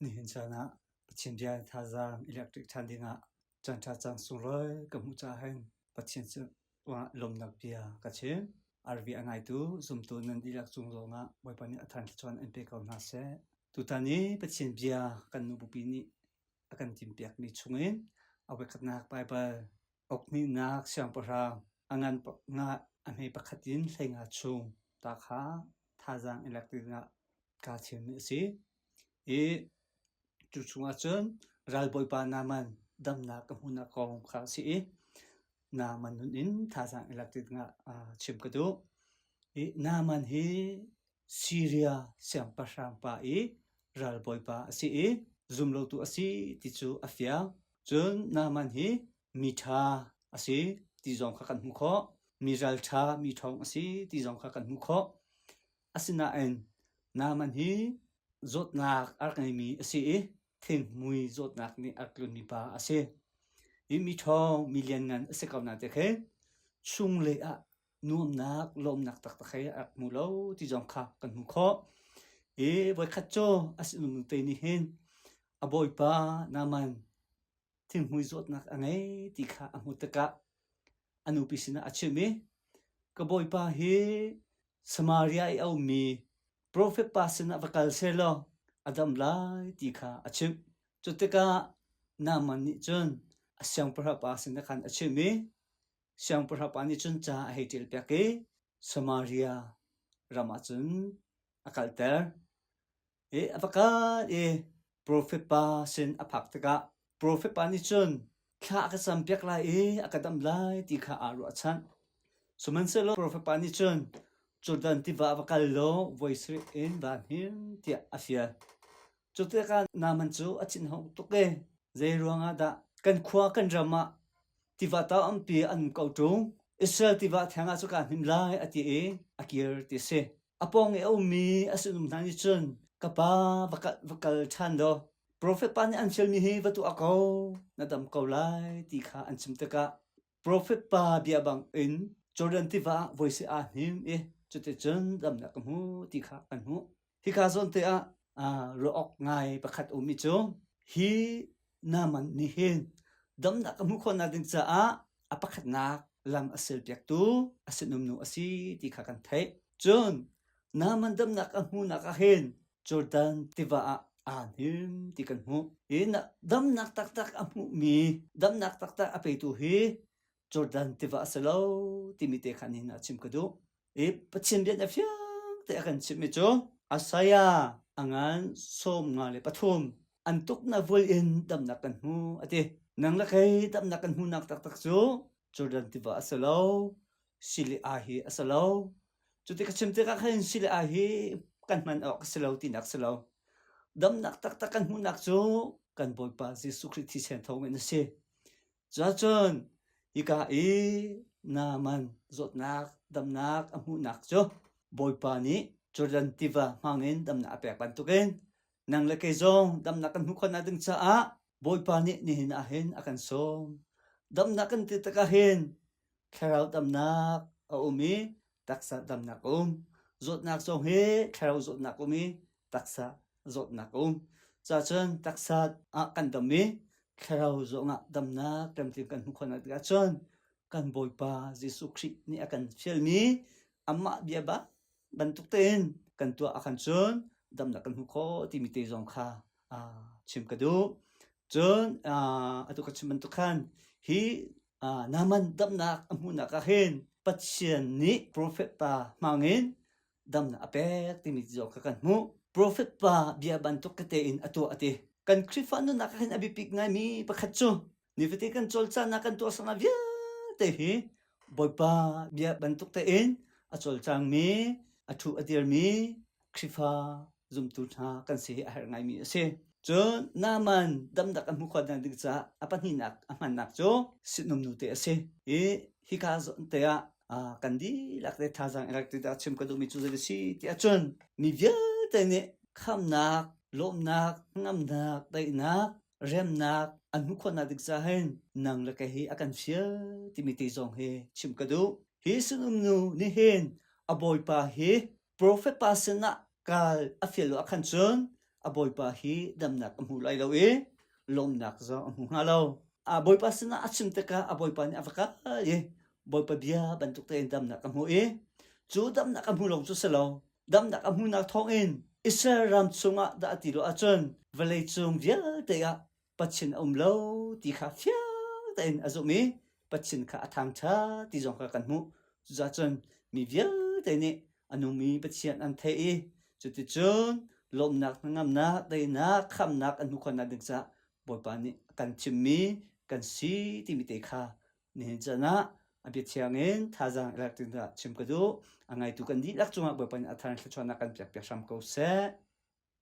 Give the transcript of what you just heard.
ni hin chana pachin bia thazang electric thandinga chanta chang suroi kamu cha hen pachin chu wa lomnak bia ka chin rv angai tu zum tu nan dilak chung zonga boipani athan chuan np kaw na se tutani pachin bia kan nu bupi ni akan timpiak ni chungin awe khatnak bible okni nak siang para angan nga anhei pakhatin thenga chung ta kha thazang electric nga ka chin ni si e chu chunga chun ral boipa naman damna ka huna kong kha si naman in thazang electric nga chimkadu e naman hi Syria siang pasang pa ral boipa si zumlo tu asi ti chu afia chun naman hi mitha asi ti jong kha kan hu kho miral tha mi thong asi ti jong kha kan hu kho asina en naman hi zot nak arkai mi asi thing mui zot nak ni aklun mi pa ase imi thong million ngan ase kauna te khe chung le a nuam nak lom nak tak tak khe ak mulo ti jong kha kan hu kho boy khacho asinum te ni hen aboy pa naman thing mui zot nak angai ti kha amutaka anu pisina achimi ka boy pa he Samaria au mi prophet pasina vakal selo adam lai ti kha achim chuteka naman ni chun asyang pra pasina khan achimi syang pra pani chun cha hetil pyake Samaria ramachun akalter apaka prophet pasin apaktaka prophet pani chun kha ka sampyak lai akadam lai ti kha aru achan sumanselo prophet pani chun Jordan ti va vakalo voice in van him ti afia chuteka naman chu achin ho tuke zeiruanga da kan khwa kan rama ti va ta ampi an ko tung Israel ti va thanga chu kan him lai ati akir ti se apong e omi asunum nani chun kapa vakal thando prophet pan an chel mi hi vatu ako nadam ko lai ti kha an chimteka prophet pa bia bang in Jordan ti va voice a him chute chun dam na kamu ti kha kan hu hi kha zon te ro ok ngai pakhat umi chu hi naman ni hin dam na kamu khona ding cha apakhat nak lam asel pyak tu asinum nu asi ti kha kan thai chun naman dam na kamu na ka hin Jordan ti va him ti kan hu na dam nak tak tak amu mi dam nak tak tak ape tu hi Jordan ti va aselo ti mi te khanin achim kadu pachin bian afyang te akan chimi cho asaya angan som nga le pathum antuk na vol in dam na kan hu ate nang la kai dam na kan hu nak tak tak chu Jordan ti va asalo sili ahi asalo chuti ka chimte ka khain sili ahi kan man ok asalo ti nak asalo dam nak tak tak kan hu nak chu kan boy pa Jesu Christ thi sen thong en se cha chon ika naman zot nak dam nak amu nak cho boy pa ni Jordan tiva mangin dam na apek pantuken nang le kay zong dam na kan hu khona ding cha boy pa ni hin ahin akan som dam na kan titakahin kharau dam nak umi taksa dam nak zot nak song he kharau zot nak umi taksa zot nak cha chen taksa kan dam mi kharau zo nga dam nak tam ti kan hu khona ga chon kan boy pa Jesu Christ ni akan fiel mi amma bia ba bantuk ten kan tua akan chun dam na kan hu kho ti mi te zong kha chim kadu chun atu ka chim bantuk khan hi naman dam na amu na ka hen pathian ni prophet pa mangin dam na apek ti mi zo ka kan mu prophet pa bia bantuk ka te in atu ate kan krifano na ka hen abipik nga mi pakhatcho ni vete kan cholcha na kan tua sana bia te hi boy pa bia bantuk te in achol chang mi athu adir mi khifa zum tu tha kan se har ngai mi se chon naman dam dak amu khod na dik cha apan hi nak aman nak cho sinum nu te ase hi ka zon te kan di lak te tha jang erak te da chim ka du mi chu ze si ti achon mi bia te ne kham nak lom nak ngam nak dai nak rem nak anu khona dik cha hen nang la ka hi akan fia timiti zong he chim ka du hi sunum nu ni hen aboy pa hi prophet pasina kal afielo akan chon aboy pa hi damnak amulay lo lomnak zo amunga lo aboy pa sina achim teka aboy pa ni avaka boy pa bia bantuk te damnak amu chu damnak amulong chu selo damnak amunak thong in isaram chunga da atilo achon velei chung via te ya pachin lo ti kha fia ten azumi pachin kha athang tha ti jong ka kanmu za chon mi via te ni anumi pachian an the chu ti chun lomnak ngam na te na kham nak anu khona dingsa boy pa ni kan chimmi kan si ti mi te kha ne jana abi chiangin thajang electin da chimkadu angai tu kan di lak chunga boy pa ni athang thachona kan pyak pyak sam ko se